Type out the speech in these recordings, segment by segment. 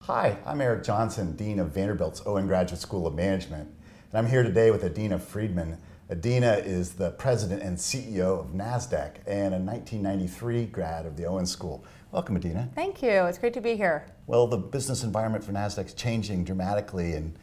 Hi, I'm Eric Johnson, Dean of Vanderbilt's Owen Graduate School of Management, and I'm here today with Adena Friedman. Adena is the president and CEO of Nasdaq and a 1993 grad of the Owen School. Welcome, Adena. Thank you. It's great to be here. Well, the business environment for Nasdaq is changing dramatically and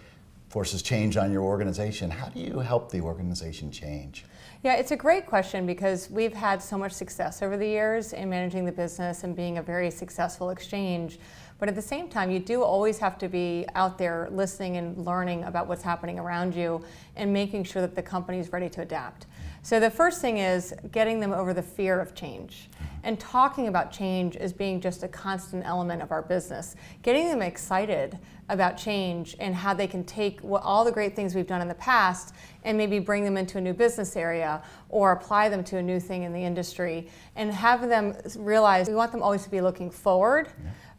forces change on your organization. How do you help the organization change? Yeah, it's a great question because we've had so much success over the years in managing the business and being a very successful exchange. But at the same time, you do always have to be out there listening and learning about what's happening around you and making sure that the company is ready to adapt. So the first thing is getting them over the fear of change and talking about change as being just a constant element of our business. Getting them excited about change and how they can take all the great things we've done in the past and maybe bring them into a new business area or apply them to a new thing in the industry and have them realize we want them always to be looking forward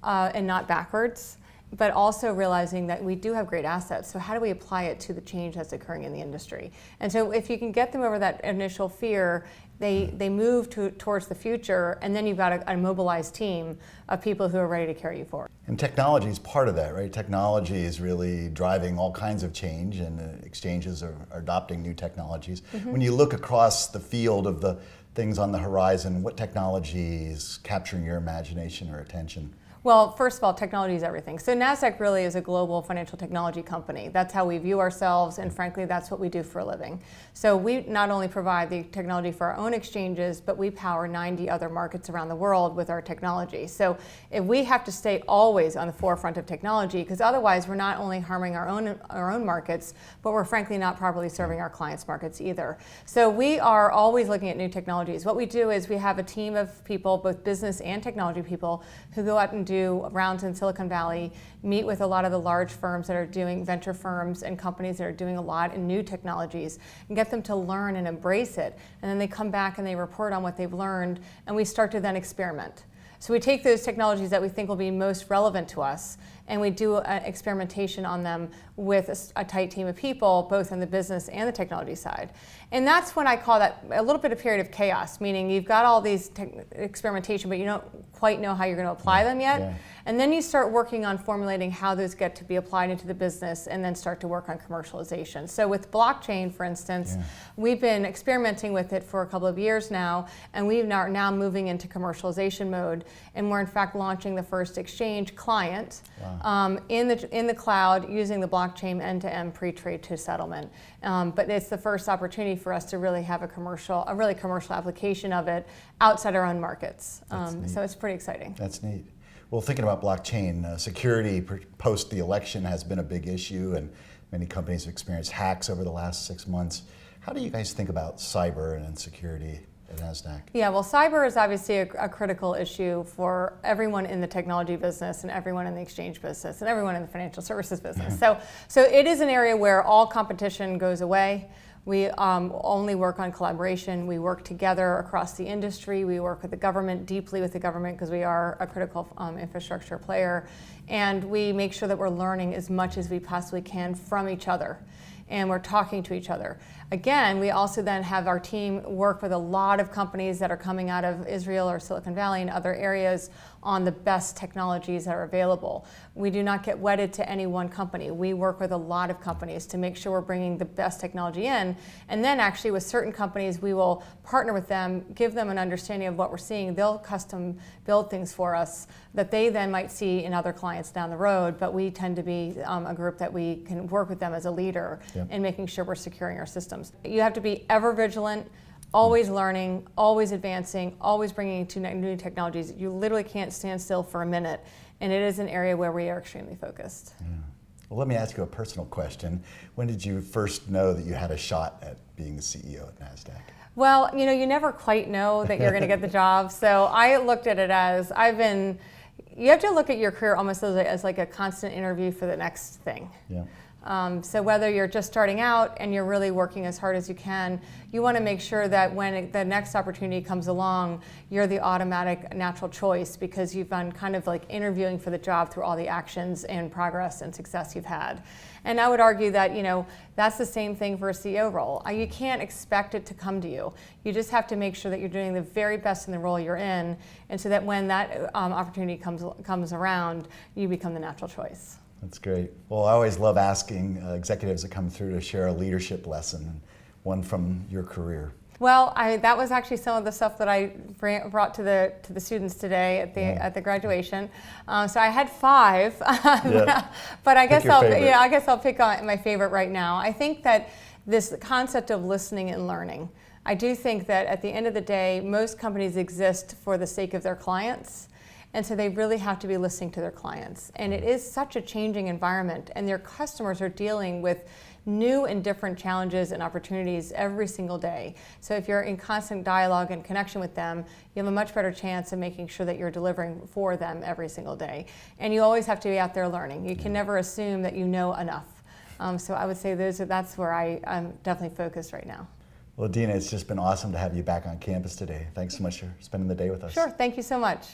and not backwards, but also realizing that we do have great assets. So how do we apply it to the change that's occurring in the industry? And so if you can get them over that initial fear, they move towards the future, and then you've got a mobilized team of people who are ready to carry you forward. And technology is part of that, right? Technology is really driving all kinds of change, and exchanges are adopting new technologies. Mm-hmm. When you look across the field of the things on the horizon, what technology is capturing your imagination or attention? Well, first of all, technology is everything. So Nasdaq really is a global financial technology company. That's how we view ourselves, and frankly, that's what we do for a living. So we not only provide the technology for our own exchanges, but we power 90 other markets around the world with our technology. So if we have to stay always on the forefront of technology, because otherwise we're not only harming our own markets, but we're frankly not properly serving our clients' markets either. So we are always looking at new technologies. What we do is we have a team of people, both business and technology people, who go out and do rounds in Silicon Valley, meet with a lot of the large firms that are doing venture firms and companies that are doing a lot in new technologies and get them to learn and embrace it. And then they come back and they report on what they've learned, and we start to then experiment. So we take those technologies that we think will be most relevant to us, and we do an experimentation on them with a tight team of people, both on the business and the technology side. And that's when I call that a little bit of period of chaos, meaning you've got all these experimentation, but you don't quite know how you're going to apply them yet. Yeah. And then you start working on formulating how those get to be applied into the business and then start to work on commercialization. So with blockchain, for instance, we've been experimenting with it for a couple of years now, and we are now moving into commercialization mode. And we're in fact launching the first exchange client in the cloud using the blockchain end-to-end pre-trade to settlement. But it's the first opportunity for us to really have a really commercial application of it outside our own markets. So it's pretty exciting. That's neat. Well, thinking about blockchain, security post the election has been a big issue, and many companies have experienced hacks over the last 6 months. How do you guys think about cyber and security at Nasdaq? Yeah, well, cyber is obviously a critical issue for everyone in the technology business and everyone in the exchange business and everyone in the financial services business. So it is an area where all competition goes away. We only work on collaboration. We work together across the industry. We work with the government, deeply with the government, because we are a critical infrastructure player. And we make sure that we're learning as much as we possibly can from each other. And we're talking to each other. Again, we also then have our team work with a lot of companies that are coming out of Israel or Silicon Valley and other areas on the best technologies that are available. We do not get wedded to any one company. We work with a lot of companies to make sure we're bringing the best technology in. And then actually with certain companies, we will partner with them, give them an understanding of what we're seeing. They'll custom build things for us that they then might see in other clients down the road, but we tend to be a group that we can work with them as a leader in making sure we're securing our systems. You have to be ever vigilant, always learning, always advancing, always bringing to new technologies. You literally can't stand still for a minute, and it is an area where we are extremely focused. Yeah. Well, let me ask you a personal question. When did you first know that you had a shot at being the CEO at Nasdaq? Well, you never quite know that you're going to get the job. So I looked at it as you have to look at your career almost as like a constant interview for the next thing. Yeah. So whether you're just starting out and you're really working as hard as you can, you want to make sure that when the next opportunity comes along, you're the automatic natural choice because you've been kind of like interviewing for the job through all the actions and progress and success you've had. And I would argue that, that's the same thing for a CEO role. You can't expect it to come to you. You just have to make sure that you're doing the very best in the role you're in, and so that when that opportunity comes around, you become the natural choice. That's great. Well, I always love asking executives that come through to share a leadership lesson, one from your career. Well, that was actually some of the stuff that I brought to the students today at the graduation. So I had 5, but I guess I'll pick on my favorite right now. I think that this concept of listening and learning. I do think that at the end of the day, most companies exist for the sake of their clients. And so they really have to be listening to their clients. And it is such a changing environment, and their customers are dealing with new and different challenges and opportunities every single day. So if you're in constant dialogue and connection with them, you have a much better chance of making sure that you're delivering for them every single day. And you always have to be out there learning. You can never assume that you know enough. So I would say that's where I'm definitely focused right now. Well, Adena, it's just been awesome to have you back on campus today. Thanks so much for spending the day with us. Sure, thank you so much.